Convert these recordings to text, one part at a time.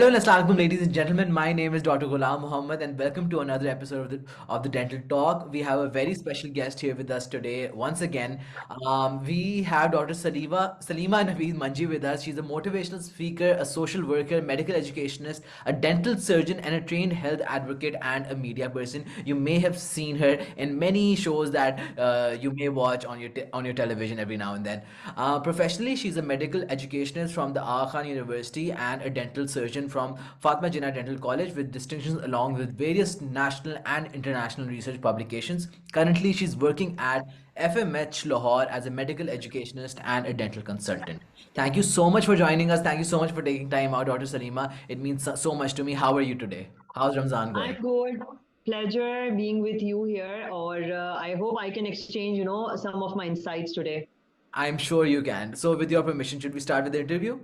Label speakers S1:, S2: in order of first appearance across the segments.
S1: Hello and assalamualaikum, ladies and gentlemen. My name is Dr. Ghulam Muhammad, and welcome to another episode of the Dental Talk. We have a very special guest here with us today. Once again, we have Dr. Salima Naveed Manji with us. She's a motivational speaker, a social worker, medical educationist, a dental surgeon, and a trained health advocate and a media person. You may have seen her in many shows that you may watch on your television every now and then. Professionally, she's a medical educationist from the Aga Khan University and a dental surgeon from Fatma Jinnah Dental College with distinctions along with various national and international research publications. Currently, she's working at FMH Lahore as a medical educationist and a dental consultant. Thank you so much for joining us. Thank you so much for taking time out, Dr. Salima. It means so much to me. How are you today? How's Ramzan
S2: I'm
S1: going?
S2: good. Pleasure being with you here, or I hope I can exchange, some of my insights today.
S1: I'm sure you can. So, with your permission, should we start with the interview?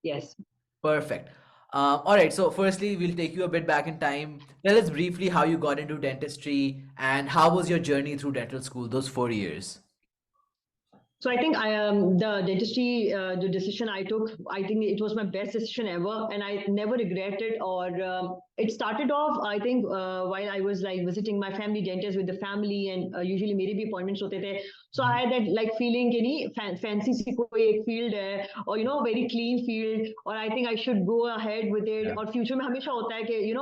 S2: Yes.
S1: Perfect. All right. So, firstly, we'll take you a bit back in time. Tell us briefly how you got into dentistry and how was your journey through dental school those 4 years.
S2: So I think the dentistry, the decision I took, I think it was my best decision ever, and I never regret it. Or it started off, I think, while I was like visiting my family dentist with the family, and usually मेरे भी appointments होते थे. So I had that like feeling कि नहीं fancy सी कोई एक field है, or very clean field, or I think I should go ahead with it.
S1: Yeah.
S2: और future में हमेशा होता है कि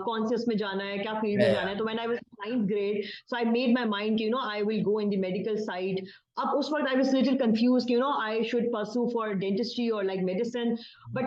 S2: कौन से उसमें जाना है, क्या field में
S1: Yeah.
S2: जाना है. So when I was ninth grade, so I made my mind कि I will go in the medical side. अब उस वक्त I was little confused, I should pursue for dentistry or like medicine. But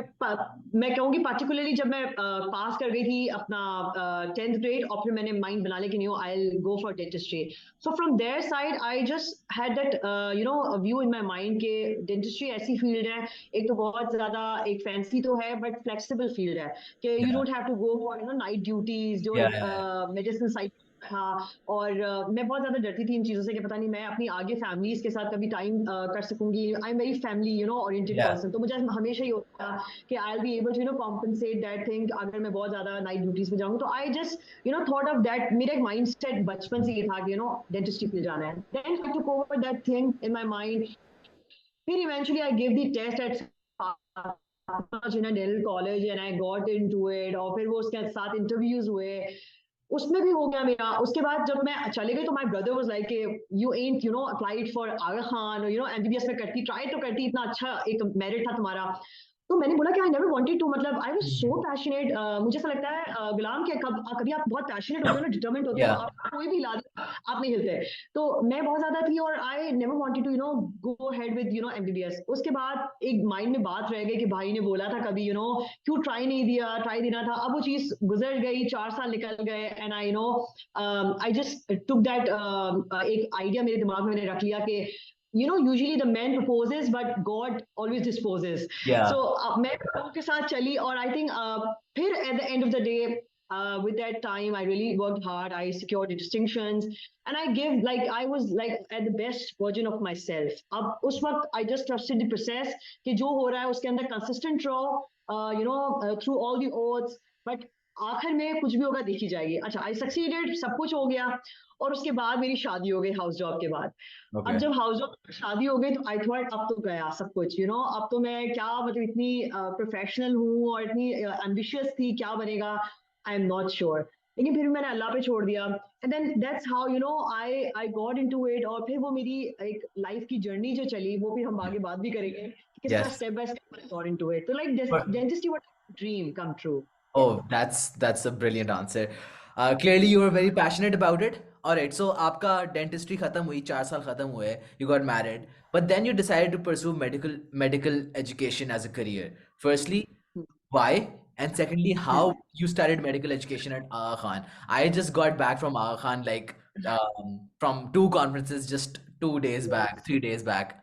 S2: मैं कहूँगी particularly जब मैं pass कर गई थी अपना 10th grade और फिर मैंने mind बना लिया कि I'll go for dentistry. So from their side, I just had that a view in my mind कि dentistry ऐसी field है, एक तो बहुत ज़्यादा एक fancy तो है, but flexible field है कि you
S1: Yeah.
S2: don't have to go for night duties जो
S1: Yeah. Yeah.
S2: medicine side हाँ. और मैं बहुत ज्यादा डरती थी इन चीजों से कि पता नहीं मैं अपनी आगे फैमिलीज के साथ कभी टाइम कर सकूंगी. I am very family oriented
S1: Yeah.
S2: Person, तो मुझे हमेशा ही होता था कि I will be able to compensate that thing अगर मैं बहुत ज्यादा नाइट ड्यूटीज में जाऊँ. तो I just thought of that. मेरा एक माइंड सेट बचपन से ये था कि डेंटिस्ट्री फील्ड जाना है. Then I took over that thing in my mind. फिर eventually I give the test at dental college and I got into it. और फिर वो उसके साथ इंटरव्यूज हुए, उसमें भी हो गया मेरा. उसके बाद जब मैं चले गई तो my brother was like you ain't applied for Aga Khan MBBS में करती, ट्राई तो करती, इतना अच्छा एक मेरिट था तुम्हारा. तो मैंने बोला कि आई नेवर वांटेड टू, मतलब आई वाज सो पैशनेट. मुझे ऐसा लगता है गुलाम के कभी आप बहुत पैशनेट होते हो ना, डिटरमिन्ड होते हो,
S1: Yeah.
S2: तो आप कोई भी हिला दे आप नहीं हिलते. तो मैं बहुत ज्यादा थी और I never wanted to go ahead with MBBS. उसके बाद एक माइंड में बात रह गई कि भाई ने बोला था कभी क्यों ट्राई नहीं दिया, ट्राई देना था. अब वो चीज गुजर गई, 4 साल निकल गए, and I just took that एक आइडिया मेरे दिमाग में मैंने रख लिया कि usually the man proposes but God always disposes.
S1: Yeah.
S2: So मैं लोगों के साथ चली और I think फिर at the end of the day with that time I really worked hard. I secured the distinctions and I gave like I was like at the best version of myself. अब उस वक्त I just trusted the process कि जो हो रहा है उसके अंदर consistent रहो, through all the odds. But आखिर में कुछ भी होगा देखी जाएगी. अच्छा, आई सक्सीडेड, सब कुछ हो गया. और उसके बाद मेरी शादी हो गई हाउस जॉब के बाद. अब
S1: Okay.
S2: जब हाउस जॉब शादी हो गई तो आई थॉट अब तो गया सब कुछ. अब तो मैं क्या, मतलब इतनी प्रोफेशनल हूँ और इतनी एम्बिशियस थी, क्या बनेगा आई एम नॉट श्योर. लेकिन फिर भी मैंने अल्लाह पे छोड़ दिया. And then that's how I got into it. और फिर वो मेरी एक लाइफ की जर्नी जो चली, वो फिर हम आगे बात भी करेंगे कि किस तरह
S1: Yes.
S2: Step by step I got into it. तो like
S1: But
S2: dentistry what dream come true.
S1: oh, that's a brilliant answer. Clearly, you were very passionate about it. All right, so आपका dentistry खत्म हुई, 4 साल खत्म हुए, you got married, but then you decided to pursue medical education as a career. Firstly, why? And secondly, how you started medical education at Aga Khan. I just got back from Aga Khan like from 2 conferences just 2 days back, 3 days back.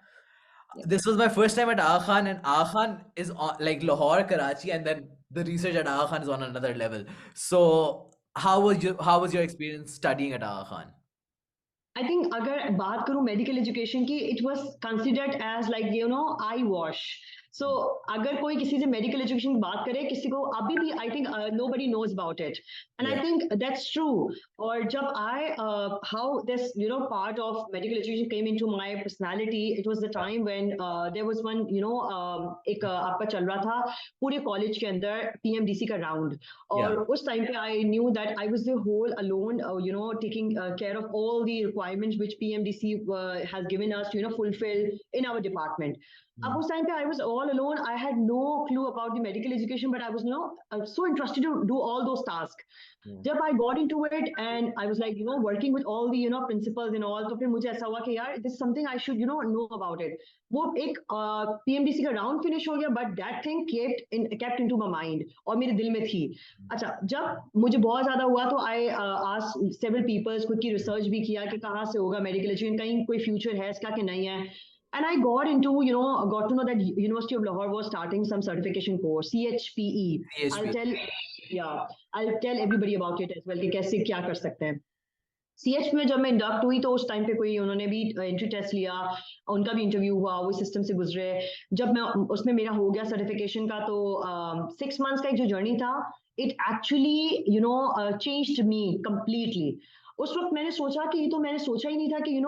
S1: This was my first time at Aga Khan, and Aga Khan is on, like Lahore, Karachi, and then the research at Aga Khan is on another level. So, how was your experience studying at Aga Khan?
S2: I think अगर बात करूं medical education की, it was considered as like eyewash. So अगर कोई किसी से medical education की बात करे, किसी को अभी भी I think nobody knows about it, and I
S1: Yeah.
S2: think that's true. और जब how this part of medical education came into my personality, it was the
S1: Yeah.
S2: time when there was one एक आपका चल रहा था पूरे college के अंदर PMDC का राउंड,
S1: Yeah.
S2: और उस टाइम पे I knew that I was the whole alone, taking care of all the requirements which PMDC has given us to fulfill in our department. Up
S1: Mm.
S2: उस time पे I was all alone. I had no clue about the medical education, but I was so interested to do all those tasks.
S1: Mm.
S2: जब I got into it and I was like working with all the principals and all, तो फिर मुझे ऐसा हुआ कि यार this is something I should know about it. वो एक PMDC का राउंड फिनिश हो गया, but that thing kept into my mind और मेरे दिल में थी. अच्छा, जब मुझे बहुत ज्यादा हुआ तो I asked several people, खुद की रिसर्च भी किया कि कहाँ से होगा मेडिकल एजुकेशन, कहीं कोई फ्यूचर है इसका कि नहीं है. And I got to know that University of Lahore was starting some certification course, CHPE. I'll
S1: PHP.
S2: tell, yeah, I'll tell everybody about it as well कि कैसे क्या कर सकते हैं. CH में जब मैं इंडक्ट हुई तो उस टाइम पे कोई उन्होंने भी एंट्री टेस्ट लिया, उनका भी इंटरव्यू हुआ, वो सिस्टम से गुजरे. जब मैं उसमें मेरा हो गया सर्टिफिकेशन का, तो 6 मंथ्स का एक जो जर्नी था, it actually changed me completely. उस वक्त मैंने सोचा कि ये तो मैंने सोचा ही नहीं था कि एक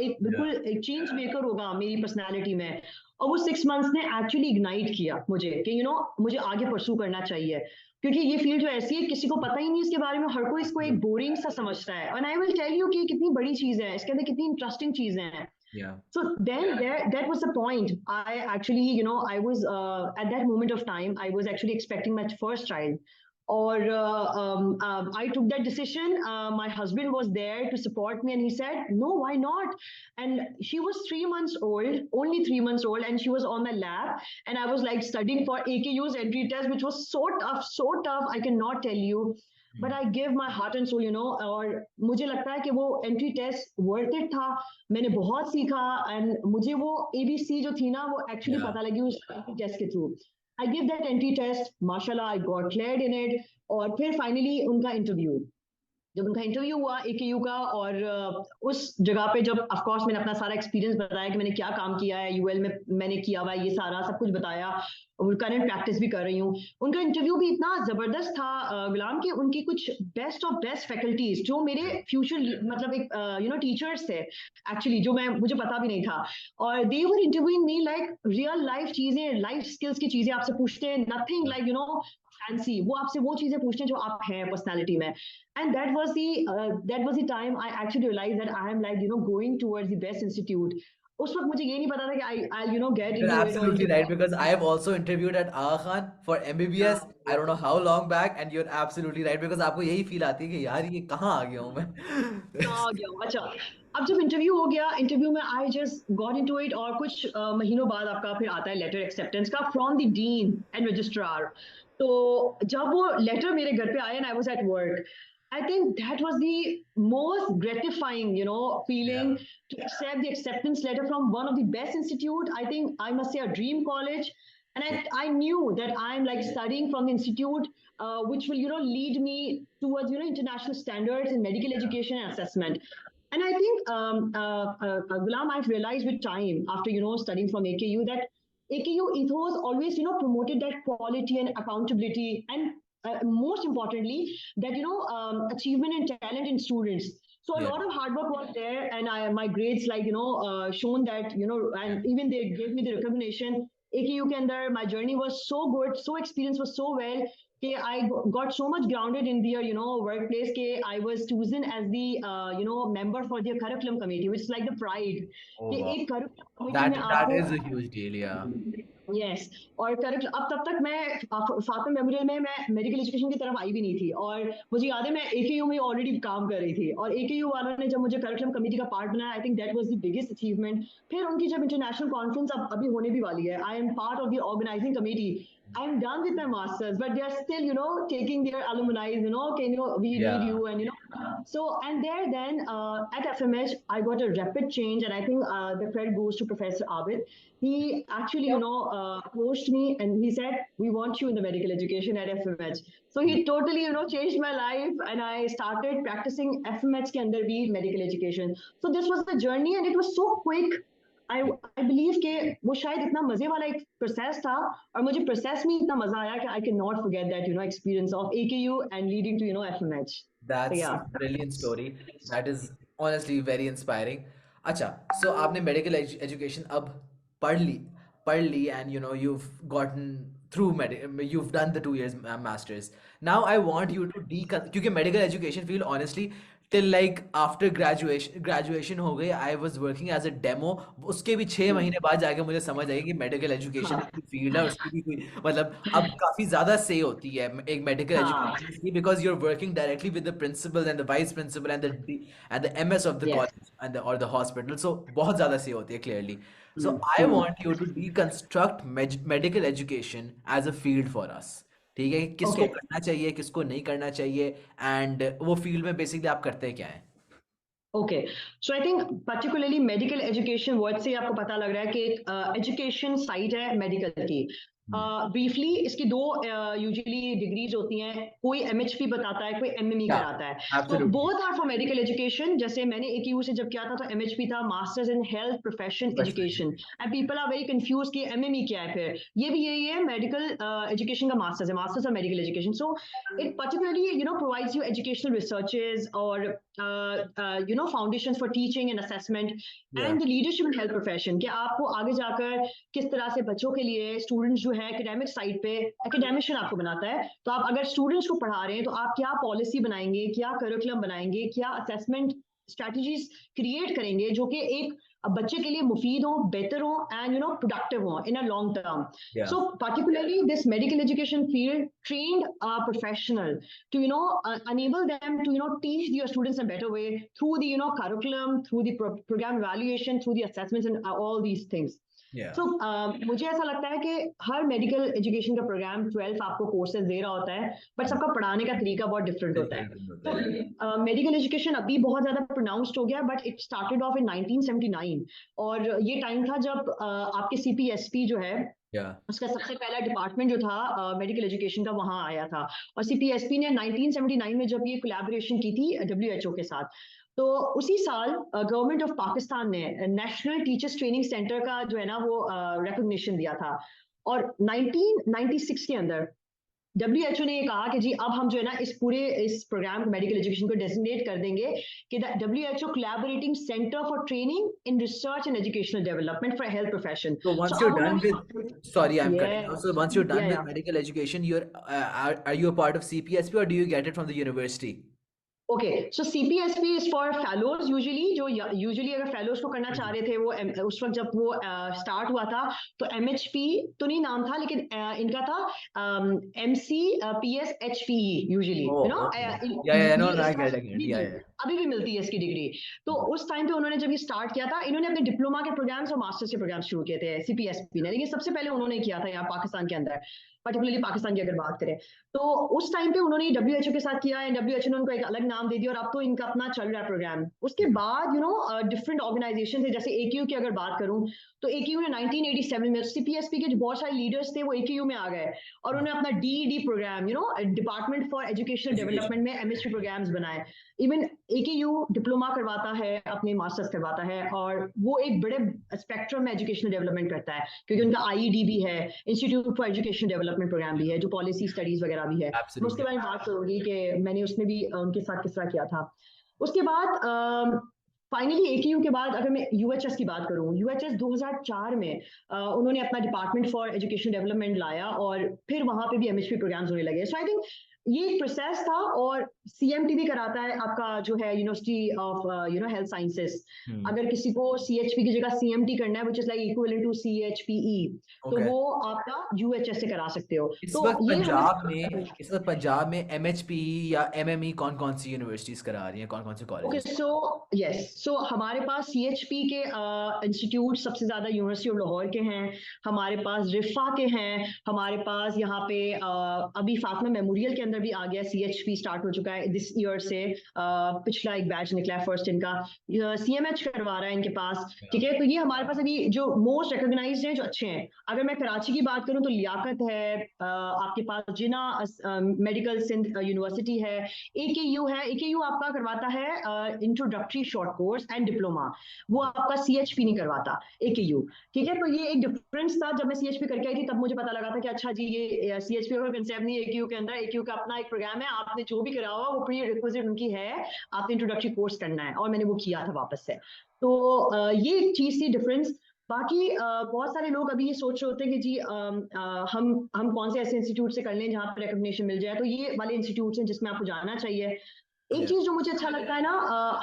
S1: Yeah.
S2: बिल्कुल एक चेंज मेकर होगा मेरी पर्सनालिटी में. और वो 6 मंथ्स ने एक्चुअली इग्नाइट किया मुझे कि मुझे आगे परसू करना चाहिए, क्योंकि ये फील्ड जो ऐसी है किसी को पता ही नहीं इसके बारे में, हर कोई इसको एक बोरिंग सा समझता है. And I will tell you कि कितनी बड़ी चीज है, इसके अंदर कितनी इंटरेस्टिंग चीजें हैं.
S1: Yeah.
S2: So then that was the point. I actually, I was at that moment of time, I was actually expecting my first child. Or I took that decision. My husband was there to support me, and he said, "No, why not?" And she was 3 months old, only 3 months old, and she was on my lap, and I was like studying for AKU's entry test, which was so tough, so tough. I cannot tell you. But
S1: Mm.
S2: I give my heart and soul, और मुझे लगता है कि वो entry test worth it था. मैंने बहुत सीखा, एंड मुझे वो ABC जो थी ना, वो एक्चुअली
S1: Yeah.
S2: पता लगी उस एंट्री टेस्ट के through. I give that entry test, माशाल्लाह I got cleared in it. और फिर फाइनली उनका इंटरव्यू, जब उनका इंटरव्यू हुआ AKU का, और उस जगह पे जब ऑफ कोर्स मैंने अपना सारा एक्सपीरियंस बताया कि मैंने क्या काम किया है UL में, मैंने किया हुआ है ये सारा सब कुछ बताया, और करंट प्रैक्टिस भी कर रही हूँ. उनका इंटरव्यू भी इतना जबरदस्त था गुलाम, कि उनकी कुछ बेस्ट ऑफ बेस्ट फैकल्टीज जो मेरे फ्यूचर मतलब एक टीचर्स थे एक्चुअली, जो मैं मुझे पता भी नहीं था, और they were interviewing me like real life चीजें, लाइफ स्किल्स की चीजें आपसे पूछते हैं, नथिंग
S1: Yeah.
S2: लाइक फैंसी, वो आपसे वो चीजें पूछते हैं जो आप हैं पर्सनालिटी में. And that was the time I actually realized that I am like going towards the best institute. उस वक्त मुझे ये नहीं पता था कि I'll get
S1: You're
S2: into it or
S1: absolutely
S2: into
S1: right because I have also interviewed at Aga Khan for
S2: yeah.
S1: MBBS. I don't know how long back, and you're absolutely right because आपको यही feel आती है कि यार ये कहाँ आ गया हूँ मैं.
S2: कहाँ आ गया हूँ. अच्छा, अब जब इंटरव्यू हो गया, इंटरव्यू में I just got into it, और कुछ महीनों बाद आपका फिर आता है लेटर एक्सेप्टेंस का from the dean and registrar. तो जब वो लेटर मेरे घर पे आया and I was at work, I think that was the most gratifying, feeling
S1: Yeah.
S2: to accept the acceptance letter from one of the best institute. I think I must say a dream college, and
S1: Yeah.
S2: I knew that I'm like studying from the institute, which will lead me towards international standards in medical
S1: Yeah.
S2: education and assessment. And I think Gulam, I've realized with time after studying from AKU that AKU ethos always promoted that quality and accountability, and most importantly that achievement and talent in students. So a
S1: Yeah.
S2: lot of hard work was there, and my grades like shown that
S1: Yeah.
S2: and even they gave me the recognition. AKU ke andar, my journey was so good, so experience was so well. I got so much grounded in their workplace. I was chosen as the member for their curriculum committee, which is like the pride.
S1: Oh
S2: कि
S1: wow.
S2: एक curriculum committee में
S1: That
S2: आपको
S1: is a huge deal. Yeah.
S2: Yes. और correct, अब तब तक मैं Fatima memorial में मैं मेडिकल एजुकेशन की तरफ आई भी नहीं थी, और मुझे याद है मैं AKU में ऑलरेडी काम कर रही थी, और AKU वालों ने जब मुझे करिकुलम कमेटी का पार्ट बनाया, I think that was the biggest achievement. फिर उनकी जब इंटरनेशनल कॉन्फ्रेंस अब अभी होने भी वाली है, I am part of the organising committee. I am done with my masters, but they are still, taking their alumni, can we need
S1: Yeah.
S2: you, and So, and there then at FMH, I got a rapid change, and I think the credit goes to Professor Abid. He actually, approached me and he said, "We want you in the medical education at FMH." So he totally, changed my life, and I started practicing FMH ke andar bhi medical education. So this was the journey, and it was so quick. I believe कि वो शायद इतना मजे वाला एक process था, और मुझे प्रोसेस में इतना मजा आया कि I can not forget that experience of AKU and leading to FMH. So
S1: That's a
S2: yeah.
S1: brilliant story. That is honestly very inspiring. अच्छा, so आपने medical education अब पढ़ ली, and you've gotten through you've done the 2 years masters. Now I want you to क्योंकि medical education field honestly till like after graduation हो गई, I was working as a demo. उसके भी 6 महीने बाद जाके मुझे समझ आई कि मेडिकल एजुकेशन
S2: हाँ.
S1: की फील्ड है, और उसकी भी कोई मतलब अब काफी ज्यादा से होती है एक मेडिकल
S2: हाँ.
S1: एजुकेशन की, because you are working directly with the principal and the vice principal and the MS of the
S2: Yes.
S1: College and और द हॉस्पिटल, सो बहुत ज्यादा से होती है clearly. So
S2: Hmm.
S1: I
S2: Hmm.
S1: Want you to deconstruct medical education as a field for us. ठीक है, कि किसको
S2: Okay.
S1: करना चाहिए, किसको नहीं करना चाहिए, एंड वो फील्ड में बेसिकली आप करते क्या हैं?
S2: Okay, so I think particularly medical education word से आपको पता लग रहा है कि एक एजुकेशन साइट है मेडिकल की. ब्रीफली इसकी दो यूजुअली डिग्रीज होती हैं, कोई MHP बताता है, कोई MME
S1: या
S2: कराता है. तो
S1: absolutely.
S2: Both are for medical education. जैसे मैंने AKU से जब किया था तो MHP था, masters in health profession education, and people are very confuse कि MME क्या है. फिर ये भी यही है, मेडिकल एजुकेशन का मास्टर्स है, masters of medical education. So it particularly provides you educational researches or foundations for teaching and assessment
S1: या
S2: and the leadership and health profession, कि आपको आगे जाकर किस तरह से बच्चों के लिए स्टूडेंट्स जो है एकेडमिक साइड पे एकेडमिशियन आपको बनाता है. तो आप अगर स्टूडेंट्स को पढ़ा रहे हैं तो आप क्या पॉलिसी बनाएंगे, क्या करिकुलम बनाएंगे, क्या असेसमेंट स्ट्रैटेजीज क्रिएट करेंगे जो कि एक बच्चे के लिए मुफीद हो, बेहतर हो, एंड प्रोडक्टिव हो इन अ लॉन्ग टर्म.
S1: या
S2: So particularly this medical education field trained a professional to enable them to teach your students in a better way through the curriculum, through the program evaluation, through the assessments and all these things.
S1: या
S2: So मुझे ऐसा लगता है कि हर medical education का programme 12 आपको courses दे रहा होता है, बट सबका पढ़ाने का तरीका बहुत डिफरेंट होता
S1: तरीका
S2: है.
S1: डिफरेंट होता है.
S2: तो मेडिकल एजुकेशन अभी बहुत ज्यादा प्रोनाउंस्ड हो गया, बट इट स्टार्टेड ऑफ इन 1979. और ये टाइम था जब आपके CPSP जो है
S1: या
S2: उसका सबसे पहला डिपार्टमेंट जो था मेडिकल एजुकेशन का वहां आया था. और CPSP ने 1979 में जब ये कोलैबोरेशन की थी WHO के साथ, तो उसी साल गवर्नमेंट ऑफ पाकिस्तान ने नेशनल टीचर्स ट्रेनिंग सेंटर का जो है ना वो रिकॉग्निशन दिया था. और 1996 के अंदर WHO ने ये कहा कि जी अब हम जो है ना इस प्रोग्राम मेडिकल एजुकेशन को डेजिग्नेट कर देंगे कि the WHO collaborating centre for training in research and educational development for health profession.
S1: So
S2: so
S1: once you're
S2: अब
S1: done with,
S2: उन्होंने
S1: sorry, I'm cutting
S2: ये
S1: off. So once you're done
S2: या
S1: with medical education, are you a part of CPSP, or do you get it from the university?
S2: Okay, so CPSP is for fellows usually, जो usually अगर fellows को करना चाह रहे थे वो उस वक्त जब वो स्टार्ट हुआ था तो MHP तो नहीं नाम था, लेकिन इनका था MCPSHPE usually,
S1: Oh, okay. Yeah, no,
S2: ये
S1: no, I
S2: इसका
S1: get, I get. Yeah, yeah.
S2: अभी भी मिलती है इसकी डिग्री. तो उस टाइम पे उन्होंने जब ये स्टार्ट किया था, इन्होंने अपने डिप्लोमा के प्रोग्राम्स और मास्टर्स के प्रोग्राम्स शुरू किए थे CPSP ने, लेकिन सबसे पहले उन्होंने किया था यहाँ पाकिस्तान के अंदर, पर्टिकुलरली पाकिस्तान की अगर बात करें. तो उस टाइम पे उन्होंने WHO के साथ किया है, WHO ने उनको एक अलग नाम दे दिया, और अब तो इनका अपना चल रहा है प्रोग्राम. उसके बाद डिफरेंट ऑर्गेनाइजेशन है, जैसे AKU की अगर बात करूं तो AKU ने 1987 में CPSP के जो बहुत सारे लीडर्स थे वो AKU में आ गए, और उन्होंने अपना DED programme department for educational
S1: Education.
S2: Development में MSc प्रोग्राम्स बनाए. इवन AKU डिप्लोमा करवाता है, अपने मास्टर्स करवाता है, और वो एक बड़े स्पेक्ट्रम में एजुकेशनल डेवलपमेंट करता है, क्योंकि उनका IED भी है, institute for education development programme भी है, जो पॉलिसी स्टडीज वगैरह भी है. मैं उसके
S1: Absolutely.
S2: बारे में बात करूंगी कि मैंने उसमें भी उनके साथ किस तरह किया था. उसके बाद फाइनली AKU के बाद अगर मैं UHS की बात करूं, UHS 2004 में उन्होंने अपना डिपार्टमेट फॉर एजुकेशन डेवलपमेंट लाया, और फिर वहां पे भी MHP प्रोग्राम्स होने लगे. सो आई थिंक ये एक प्रोसेस था. और CMT भी कराता है आपका जो है university of health sciences.
S1: Hmm.
S2: अगर किसी को CHP की जगह CMT करना है, which is like equivalent to CHPE, तो
S1: Okay.
S2: वो आपका UHS से करा सकते हो.
S1: इस
S2: तो
S1: वक्त
S2: ये हमें
S1: पंजाब में इस वक्त पंजाब में MHP या MME कौन कौन सी यूनिवर्सिटीज करा रही हैं, कौन कौन से
S2: ओके,
S1: कॉलेजेस?
S2: सो यस, सो हमारे पास CHP के इंस्टीट्यूट सबसे ज्यादा यूनिवर्सिटी ऑफ लाहौर के हैं, हमारे पास रिफा के हैं, हमारे पास यहाँ पे अभी फातिमा मेमोरियल के अंदर भी आ गया, CHP स्टार्ट हो चुका है दिस ईयर से, पिछला एक बैच निकला है फर्स्ट इनका, CMH करवा रहा है इनके पास, ठीक है। तो ये हमारे पास अभी जो मोस्ट रिकॉग्नाइज्ड हैं, जो अच्छे हैं। अगर मैं कराची की बात करूं तो लियाकत है, आपके पास जिना मेडिकल सिंध यूनिवर्सिटी है, AKU है। AKU आपका करवाता है introductory short course and diploma, वो आपका CHP नहीं करवाता, AKU, ठीक है। तो ये एक डिफरेंस था, जब मैं CHP करके आई थी तब मुझे पता लगा था कि अच्छा जी ये CHP का कंसेप्ट नहीं, AKU के अंदर, AKU का अपना एक प्रोग्राम है, आपने जो भी करा हुआ वो प्री रिक्विजिट उनकी है, आपने इंट्रोडक्टरी कोर्स करना है, और मैंने वो किया था वापस से। तो ये एक चीज थी डिफरेंस। बाकी बहुत सारे लोग अभी ये सोच रहे होते हैं कि जी हम कौन से ऐसे इंस्टीट्यूट से कर लें जहाँ पर रिकॉग्निशन मिल जाए, तो ये वाले इंस्टीट्यूट हैं जिसमें आपको जाना चाहिए। एक
S1: Yeah.
S2: चीज जो मुझे अच्छा लगता है ना,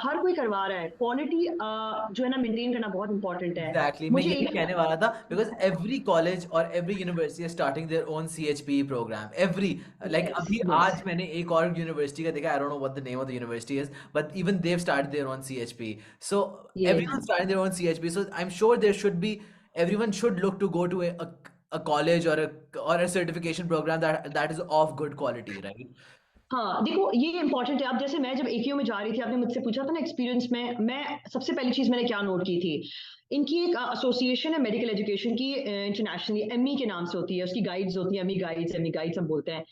S2: हर कोई करवा रहा है, क्वालिटी जो है ना मेंटेन करना बहुत इंपॉर्टेंट है।
S1: एग्जैक्टली, मैं
S2: मुझे
S1: यही
S2: एक
S1: कहने वाला था, बिकॉज एवरी कॉलेज और एवरी यूनिवर्सिटी है starting their own CHP programme, every, like
S2: yes
S1: अभी
S2: यस
S1: आज मैंने एक और यूनिवर्सिटी का देखा, I don't know what the name of the university is, but even they started their own CHP, so
S2: ये
S1: everyone started their own CHP, so I'm sure there should be, everyone should look to go to a college or a certification program that is of good quality, right?
S2: हाँ देखो ये important है। अब जैसे मैं जब AKU में जा रही थी, आपने मुझसे पूछा था ना एक्सपीरियंस में, मैं सबसे पहली चीज मैंने क्या नोट की थी, इनकी एक एसोसिएशन है मेडिकल एजुकेशन की, इंटरनेशनली एमई के नाम से होती है, उसकी गाइड्स होती है, एमी गाइड्स हम बोलते हैं।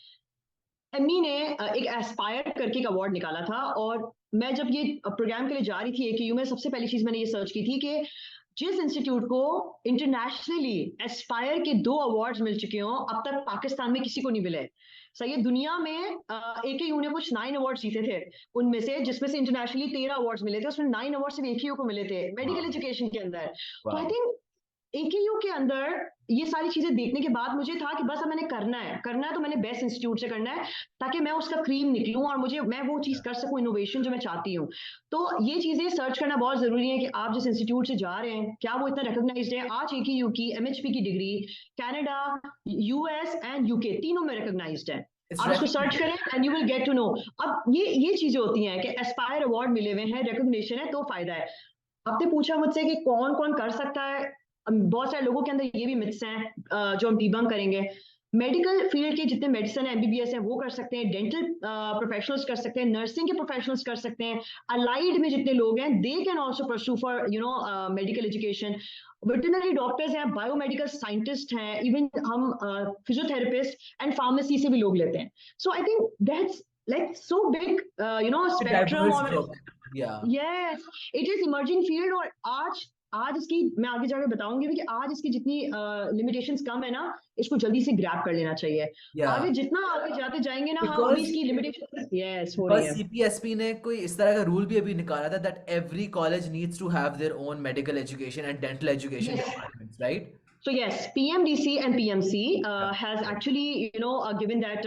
S2: एमी ने एक एस्पायर करके एक अवार्ड निकाला था, और मैं जब ये प्रोग्राम के लिए जा रही थी AKU में, सबसे पहली चीज मैंने ये सर्च की थी कि जिस इंस्टीट्यूट को इंटरनेशनली एस्पायर के 2 अवार्ड्स मिल चुके हों, अब तक पाकिस्तान में किसी को नहीं मिले। सही है, दुनिया में AKU ने कुछ 9 अवार्ड जीते थे, उनमें से जिसमें से इंटरनेशनली 13 अवार्ड्स मिले थे, उसमें 9 अवार्ड सिर्फ AKU को मिले थे मेडिकल
S1: Wow.
S2: एजुकेशन के अंदर। तो आई
S1: Wow.
S2: थिंक AKU के अंदर ये सारी चीजें देखने के बाद मुझे था कि बस अब मैंने करना है तो मैंने बेस्ट इंस्टीट्यूट से करना है, ताकि मैं उसका क्रीम निकलूं और मैं वो चीज कर सकूं, इनोवेशन जो मैं चाहती हूँ। तो ये चीजें सर्च करना बहुत जरूरी है कि आप जिस इंस्टीट्यूट से जा रहे हैं क्या वो इतना रिकॉग्नाइज्ड है। आज AKU की MHP की degree Canada, US and UK तीनों में रिकॉग्नाइज्ड है।
S1: It's
S2: आप इसको सर्च
S1: recognized.
S2: करें and you will get to know. अब ये चीजें होती हैं कि एस्पायर अवार्ड मिले हुए हैं, रिकॉग्निशन है, तो फायदा है। आपने पूछा मुझसे कि कौन कौन कर सकता है, बहुत सारे लोगों के अंदर ये भी मिथ्स हैं जो हम डिबंक करेंगे। मेडिकल फील्ड के जितने मेडिसिन है, MBBS है, वो कर सकते हैं, डेंटल प्रोफेशनल्स कर सकते हैं, नर्सिंग के प्रोफेशनल्स कर सकते हैं, अलाइड में जितने लोग हैं they can also pursue for medical education. Veterinary doctors हैं, बायोमेडिकल साइंटिस्ट हैं, इवन हम फिजियोथेरेपिस्ट एंड फार्मेसी से भी लोग लेते हैं। So I think that's like so big
S1: A
S2: spectrum,
S1: diverse
S2: और
S1: book. Yeah.
S2: Yes it is emerging field. और आज आज इसकी मैं आगे जाकर बताऊंगी भी कि आज इसकी जितनी लिमिटेशंस कम है ना, इसको जल्दी से ग्रैब कर लेना चाहिए।
S1: Yeah.
S2: आगे जितना आगे जाते जाएंगे ना हम, अभी
S1: Because
S2: इसकी लिमिटेशन यस हो रही
S1: Because
S2: है।
S1: CPSP ने कोई इस तरह का रूल भी अभी निकाला था that every college needs to have their own medical education and dental education
S2: yes
S1: departments, right?
S2: So yes, PMDC and PMC
S1: Yeah.
S2: has actually given that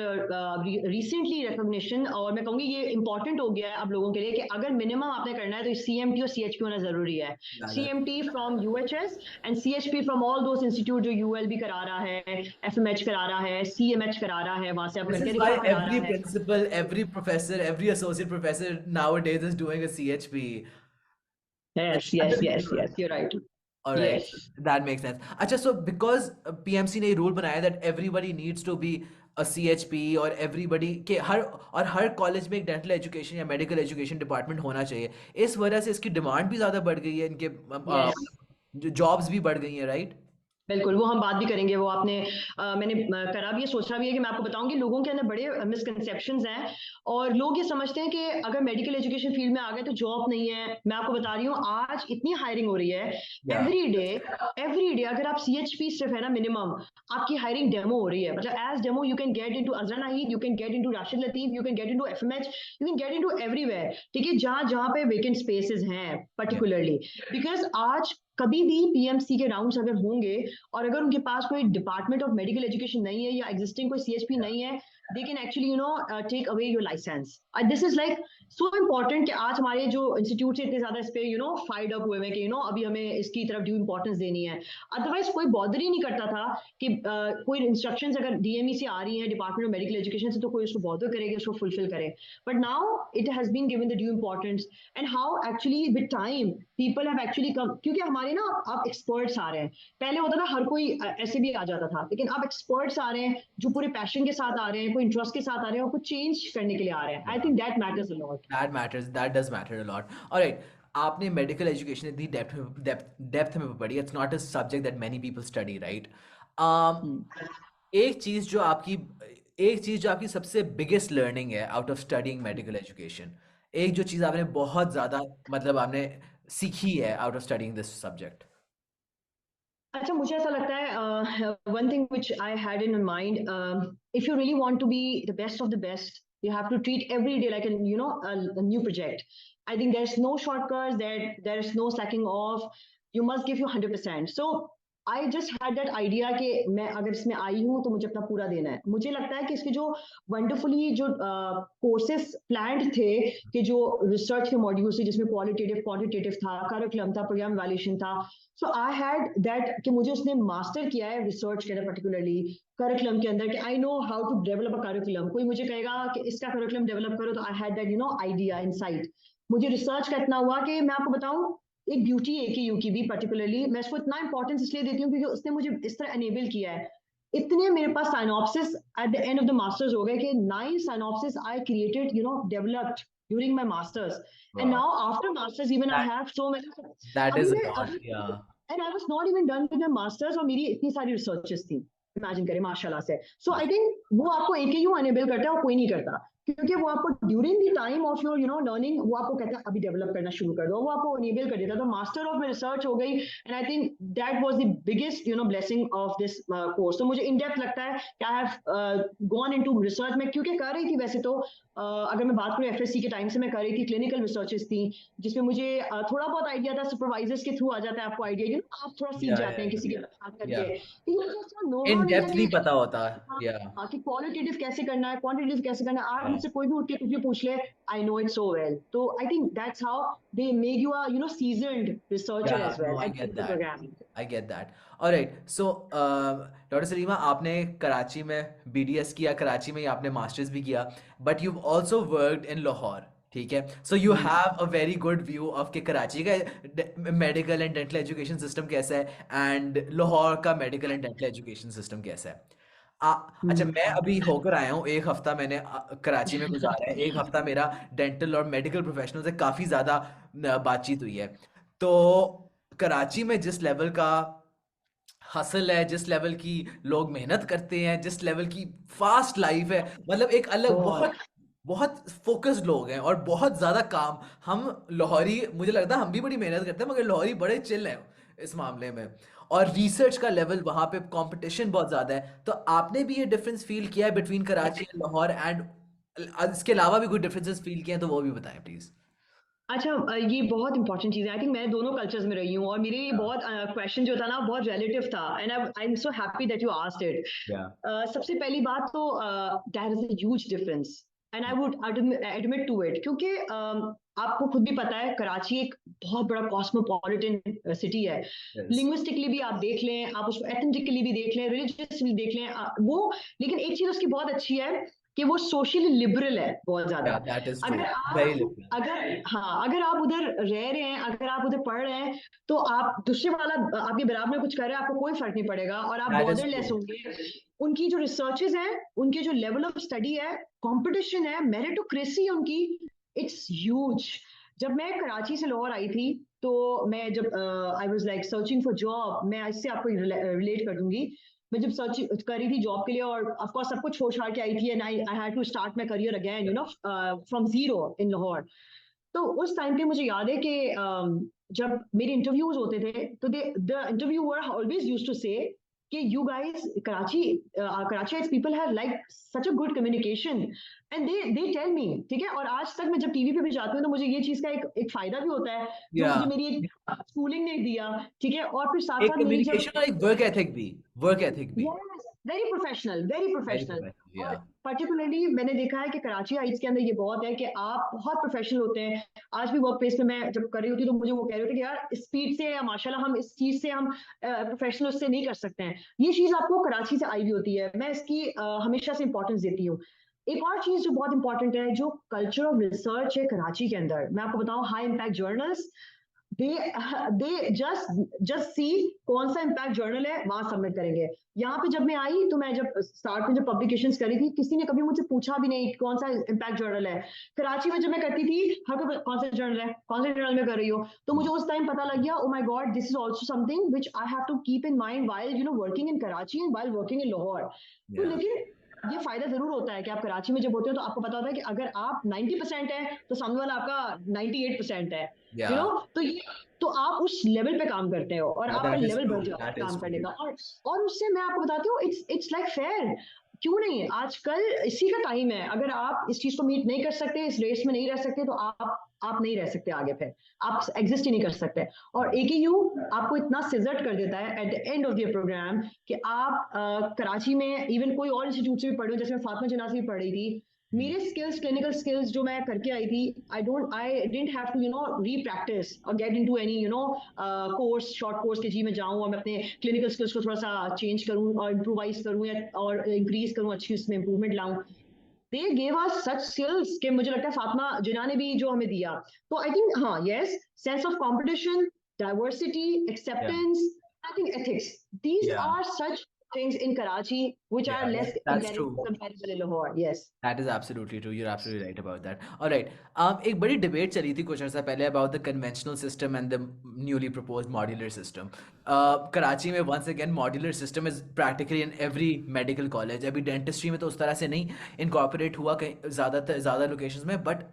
S2: recently recognition, और मैं कहूँगी ये important हो गया है अब लोगों के लिए कि अगर minimum आपने करना है तो CMT और CHP होना जरूरी है।
S1: Yeah, that's
S2: CMT from UHS and CHP from all those institute जो ULB करा रहा है, FMH करा रहा है, CMH करा रहा है, वहां से आप
S1: this
S2: करके
S1: is why
S2: रिफा करा रहा
S1: every
S2: है।
S1: principal, every professor, every associate professor nowadays is doing a CHP. Like,
S2: Yes
S1: at the
S2: yes yes
S1: minimum.
S2: yes you're right।
S1: All right,
S2: Yes
S1: that makes sense. अच्छा, so because PMC ने rule बनाया that everybody needs to be a CHP, और everybody के हर college में एक dental education या medical education department होना चाहिए, इस वजह से इसकी डिमांड भी ज़्यादा बढ़ गई है, इनके
S2: yes
S1: जॉब्स भी बढ़ गई हैं, राइट?
S2: बिल्कुल, वो हम बात भी करेंगे। वो आपने मैंने करा भी है, सोचा भी है कि मैं आपको बताऊंगी। लोगों के अंदर बड़े मिसकंसेप्शंस हैं, और लोग ये समझते हैं कि अगर मेडिकल एजुकेशन फील्ड में आ गए तो जॉब नहीं है। मैं आपको बता रही हूँ आज इतनी हायरिंग हो रही है
S1: या
S2: एवरी डे। अगर आप CHP सिर्फ है ना मिनिमम, आपकी हायरिंग डेमो हो रही है, मतलब as demo you can get into Azra Naheed, you can get into Rashid Latif, you can get into FMH, you can get into everywhere, ठीक है, जहां जहां पे वेकेंट स्पेसेस हैं
S1: या
S2: पर्टिकुलरली। बिकॉज आज कभी भी PMC के राउंड्स अगर होंगे और अगर उनके पास कोई डिपार्टमेंट ऑफ मेडिकल एजुकेशन नहीं है या एग्जिस्टिंग कोई CHP नहीं है, they can actually take away your licence. This is like so important कि आज हमारे जो इंस्टीट्यूट से इतने ज्यादा इस पे फाइड अप हुए हैं कि अभी हमें इसकी तरफ ड्यू इंपॉर्टेंस देनी है। अदरवाइज कोई बॉदर ही नहीं करता था कि कोई इंस्ट्रक्शंस अगर DME से आ रही हैं, डिपार्टमेंट ऑफ मेडिकल एजुकेशन से, तो कोई उसको बॉदर करेगा, उसको फुलफिल करे। But now it has been given the due importance, and how actually with time people have actually come, क्योंकि हमारे ना आप एक्सपर्ट्स आ रहे हैं। पहले होता था हर कोई ऐसे भी आ जाता था, लेकिन अब एक्सपर्ट्स आ रहे हैं जो पूरे पैशन के साथ आ रहे हैं, कोई इंटरेस्ट के साथ आ रहे हैं और कुछ चेंज करने के लिए आ रहे हैं। आई
S1: या
S2: think that matters a lot.
S1: That matters, that does matter a lot. Alright, आपने मेडिकल एजुकेशन इतनी डेप्थ में पढ़ी, it's not a subject that many people study, right? एक चीज जो आपकी एक चीज जो आपकी सबसे बिगेस्ट लर्निंग है out of studying medical education, एक जो चीज आपने बहुत ज्यादा मतलब आपने सीखी है out of studying this subject.
S2: अच्छा, मुझे ऐसा लगता है one thing which I had in mind, if you really want to be the best of the best, you have to treat every day like a new project. I think there's no shortcuts, there's no slacking off. You must give you 100%. So I just had that idea कि मैं अगर इसमें आई हूँ तो मुझे अपना पूरा देना है। मुझे लगता है कि इसके जो वंडरफुली जो कोर्सेस प्लान्ड थे, कि जो रिसर्च के मॉड्यूल्स थे जिसमें क्वालिटेटिव क्वांटिटेटिव था, करिकुलम था, प्रोग्राम वैल्यूएशन था। सो आई हैड दैट कि मुझे उसने मास्टर किया है रिसर्च के अंदर, पर्टिकुलरली करिकुलम के अंदर, कि I know how to develop a curriculum. कोई मुझे कहेगा कि इसका करिकुलम डेवलप करो, तो I had that idea insight. मुझे रिसर्च का इतना हुआ कि मैं आपको बताऊं, एक ब्यूटी है कि यू की भी पर्टिकुलरली मैं इसको इतना इंपॉर्टेंस इसलिए देती हूँ क्योंकि उसने मुझे इस तरह एनेबल किया है। इतने मेरे पास synopsis at the end of the masters हो गए कि 9 synopsis I created, developed during my masters. And
S1: वाह,
S2: now after masters even I have so many.
S1: That
S2: अभी
S1: इज
S2: मैं
S1: लॉट,
S2: अभी
S1: या
S2: and I was not even done with my masters और मेरी इतनी सारी रिसर्चेस थी। इमेजिन करें, माशाल्लाह से। सो आई थिंक वो आपको एक ही अनेबल करता है और कोई नहीं करता, क्योंकि वो आपको during the time of your learning वो आपको कहता है अभी डेवलप करना शुरू कर दो, वो आपको अनेबल कर देता है। तो मास्टर ऑफ रिसर्च हो गई, and I think that was the biggest blessing of this course. तो मुझे इन डेप्थ लगता है कि I have gone into research. मैं क्योंकि कर रही थी वैसे तो, अगर मैं बात करूँ एफएससी के टाइम से मैं कर रही थी, क्लिनिकल रिसर्चेस थी जिसमें मुझे थोड़ा बहुत आइडिया था। सुपरवाइजर्स के थ्रू आ जाता है आपको आइडिया, आप थोड़ा सीख जाते हैं किसी के साथ
S1: या
S2: करके, लेकिन मुझे उसका नो
S1: इन
S2: हाउ नहीं था
S1: डेप्थ
S2: कि
S1: नहीं पता होता।
S2: हाँ,
S1: या
S2: हाँ, कि क्वालिटेटिव कैसे करना है, क्वांटिटेटिव कैसे करना है। आज
S1: या
S2: मुझसे कोई भी उठ के कुछ भी पूछ ले, I know it so well. तो आई think that's how they make you a seasoned researcher
S1: Yeah,
S2: as
S1: no,
S2: well
S1: I
S2: at
S1: get
S2: the
S1: that.
S2: Programme.
S1: I get that. All right. So, doctor Salima, आपने कराची में BDS किया, कराची में ही आपने masters भी किया, but you've also worked in Lahore, ठीक है? So you have a very good view of कि कराची का medical and dental education system कैसा है एंड लाहौर का medical and dental education system कैसा है। आ, अच्छा, मैं अभी होकर आया हूँ, एक हफ्ता मैंने कराची में गुजारा है, एक हफ्ता मेरा डेंटल और मेडिकल प्रोफेशनल से काफ़ी ज़्यादा बातचीत हुई है। तो कराची में जिस लेवल का हसल है, जिस लेवल की लोग मेहनत करते हैं, जिस लेवल की फास्ट लाइफ है, मतलब एक अलग बहुत
S2: बहुत
S1: बहुत फोकस्ड लोग हैं और बहुत ज़्यादा काम। हम लाहौरी, मुझे लगता है हम भी बड़ी मेहनत करते हैं, मगर लाहौरी बड़े चिल हैं इस मामले में। और रिसर्च का लेवल वहाँ पे कंपटीशन बहुत ज़्यादा है। तो आपने भी ये डिफरेंस फील किया है between Karachi and Lahore, and इसके अलावा भी कोई डिफरेंसेस फील किए हैं तो वो भी बताएं प्लीज़।
S2: अच्छा, ये बहुत इंपॉर्टेंट चीज़ है। आई थिंक मैं दोनों कल्चर्स में रही हूँ और मेरे ये बहुत क्वेश्चन जो था ना बहुत रिलेटिव था, and I am so happy that you asked it.
S1: या
S2: सबसे पहली बात तो there is a huge difference, and I would admit to it, क्योंकि आपको खुद भी पता है कराची एक बहुत बड़ा कॉस्मोपॉलिटन सिटी है।
S1: यस,
S2: लिंग्विस्टिकली भी आप देख लें, आप उसको एथेंटिकली भी देख लें, रिलीजियसली देख लें, वो। लेकिन एक चीज़ उसकी बहुत अच्छी है कि वो सोशली लिबरल है बहुत ज्यादा।
S1: या दैट इज ट्रू,
S2: अगर
S1: वेरी
S2: आप
S1: लिबरल।
S2: अगर आप उधर रह रहे हैं, अगर आप उधर पढ़ रहे हैं, तो आप दूसरे वाला आपके बराबर में कुछ कर रहा है, आपको कोई फर्क नहीं पड़ेगा और आप
S1: दैट इज ट्रू।
S2: बॉर्डरलेस होंगे। उनकी जो रिसर्चेज हैं, उनके जो लेवल ऑफ स्टडी है, कंपटीशन है, मेरिटोक्रेसी है उनकी, इट्स ह्यूज। जब मैं कराची से लाहौर आई थी, तो मैं जब I was like searching for job, मैं इससे आपको रिलेट कर दूंगी। मैं जब सर्च कर रही थी जॉब के लिए, और ऑफ कोर्स सब कुछ छोड़ छाड़ के आई थी, and I had to start my career again, from zero in Lahore. तो उस टाइम पे मुझे याद है कि जब मेरे इंटरव्यूज होते थे, तो the interviewer always used to say कि you guys Karachi people have like such a good communication, and they tell me, ठीक है। और आज तक मैं जब टीवी पे भी जाती हूँ तो मुझे ये चीज का एक फायदा भी होता है, जो
S1: या
S2: मुझे मेरी एक स्कूलिंग ने दिया, ठीक है। और फिर साथ
S1: एक
S2: साथ मेरी जब
S1: कम्युनिकेशन और एक वर्क एथिक भी, वर्क एथिक भी
S2: yes, very professional, very
S1: very
S2: professional.
S1: Professional. या
S2: और पर्टिकुलरली मैंने देखा है कि कराची हाइट्स के अंदर ये बहुत है कि आप बहुत प्रोफेशनल होते हैं। आज भी वर्क प्लेस में मैं जब कर रही होती तो मुझे वो कह रहे थे कि यार स्पीड से या माशाल्लाह हम इस चीज से हम प्रोफेशनल से नहीं कर सकते हैं। ये चीज आपको कराची से आई भी होती है, मैं इसकी हमेशा से इंपॉर्टेंस देती हूँ। एक और चीज जो बहुत इंपॉर्टेंट है, जो कल्चर ऑफ रिसर्च है कराची के अंदर, मैं आपको बताऊं, high impact journals, they just see कौन सा इम्पैक्ट जर्नल है, वहां सबमिट करेंगे। यहाँ पे जब मैं आई तो मैं जब स्टार्ट में जब पब्लिकेशंस करी थी, किसी ने कभी मुझसे पूछा भी नहीं कौन सा इम्पैक्ट जर्नल है। कराची में जब मैं करती थी, हर कोई कौन सा जर्नल है, कौन से जर्नल में कर रही हो, तो मुझे उस टाइम पता लग गया, oh my God, this is also something which I have to keep in mind while working in Karachi and while working in Lahore. तो
S1: Yeah.
S2: लेकिन ये फायदा जरूर होता है कि आप कराची में जब होते हो तो आपको पता होता है कि अगर आप 90% है तो सामने वाला आपका 98% है,
S1: Yeah.
S2: तो ये, तो आप उस लेवल पे काम करते हो और
S1: Yeah,
S2: आपका
S1: that is
S2: लेवल बढ़
S1: true.
S2: जाता है
S1: That is
S2: काम करने
S1: true.
S2: का। और उससे मैं आपको बताती हूँ, इट्स लाइक फेयर। क्यों नहीं, आजकल इसी का टाइम है। अगर आप इस चीज को मीट नहीं कर सकते, इस रेस में नहीं रह सकते, तो आप नहीं रह सकते आगे, फिर आप एग्जिस्ट ही नहीं कर सकते। और AKU आपको इतना सिजर्ट कर देता है at the end of the programme कि आप कराची में इवन कोई और इंस्टीट्यूट से भी पढ़े हो, जैसे मैं फातिमा जिन्ना से भी पढ़ रही थी, मेरे स्किल्स, क्लिनिकल स्किल्स जो मैं करके आई थी, I didn't have to re practice और get into any course, short course के जी में जाऊं और मैं अपने क्लिनिकल स्किल्स को थोड़ा सा चेंज करूं और इम्प्रोवाइज करूं या और इंक्रीज करूं, अच्छी उसमें इंप्रूवमेंट लाऊं। They gave us such skills कि मुझे लगता है फातिमा जिन्ना ने भी जो हमें दिया। तो आई थिंक, हाँ, yes, sense of competition, diversity,
S1: Yeah.
S2: Acceptance, I think ethics, these
S1: Yeah.
S2: Are such things in Karachi which are
S1: Yeah,
S2: less
S1: that's true.
S2: comparable in Lahore. Yes.
S1: That is absolutely true. You're absolutely right about that. All right. एक बड़ी debate चली थी कुछ अर्सा पहले about the conventional system and the newly proposed modular system. Karachi में once again modular system is practically in every medical college. अभी dentistry में तो उस तरह से नहीं incorporate हुआ कहीं ज़्यादा locations में, but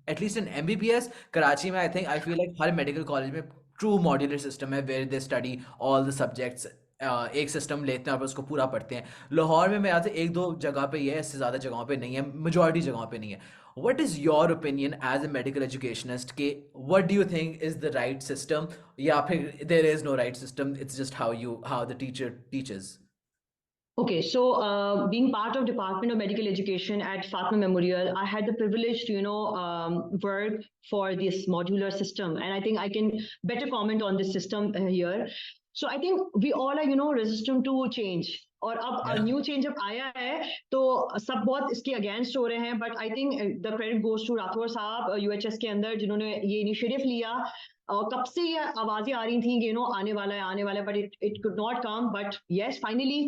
S1: at least in MBBS Karachi में I feel like her medical college में true modular system है where they study all the subjects. एक सिस्टम लेते हैं और उसको पूरा पढ़ते हैं। लाहौर में मेरे ख्याल से एक दो जगह पे ये है, इससे ज़्यादा जगहों पे नहीं है, मेजॉरिटी जगहों पे नहीं है। What is your opinion as a medical educationist के what do you think is the right system, या फिर there is no right system, it's just how the teacher teaches?
S2: Okay, so being part of Department of Medical Education at Fatima Memorial, I had the privilege to, work for this modular system, and I think I can better comment on this system here. So I think we all are, resistant to change. और अब
S1: Yeah.
S2: New change जब आया है तो सब बहुत इसके against हो रहे हैं, but I think the credit goes to Rathore sahab UHS के अंदर, जिन्होंने ये इनिशिएटिव लिया। और कब से ये आवाजें आ रही थी कि आने वाला है, आने वाला है, but it could not come, but yes finally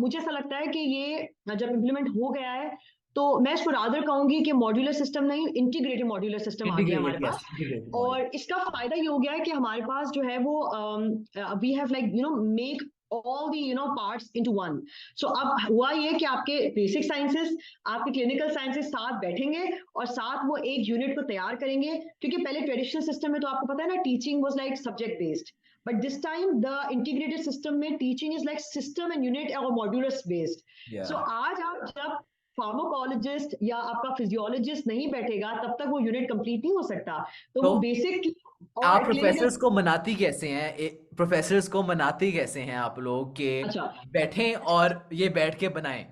S2: मुझे ऐसा लगता है कि ये जब इम्प्लीमेंट हो गया है तो मैं इसको रादर कहूंगी कि मॉड्यूलर सिस्टम नहीं, इंटीग्रेटेड मॉड्यूलर सिस्टम आ गया हमारे
S1: Integrated, yes,
S2: पास।
S1: integrated model.
S2: और इसका फायदा ये हो गया है कि हमारे पास जो है वो we have like make all the parts into one. So अब हुआ ये कि आपके बेसिक साइंसेस, आपके क्लिनिकल साइंसेस साथ बैठेंगे और साथ वो एक यूनिट को तैयार करेंगे। क्योंकि पहले ट्रेडिशनल सिस्टम में तो आपको पता है ना, teaching was like subject based, but this time the integrated system में teaching is like system and unit और मॉड्यूलर बेस्ड। So
S1: Yeah.
S2: आज आप जब फार्माकोलॉजिस्ट या आपका फिजियोलॉजिस्ट नहीं बैठेगा तब तक वो यूनिट कंप्लीट नहीं हो सकता। तो
S1: तो
S2: वो बेसिक
S1: आप
S2: और क्लिनिकल।
S1: प्रोफेसर्स को मनाती कैसे हैं, प्रोफेसर्स को मनाती कैसे हैं आप लोग के
S2: अच्छा,
S1: बैठें और ये बैठ के बनाएं?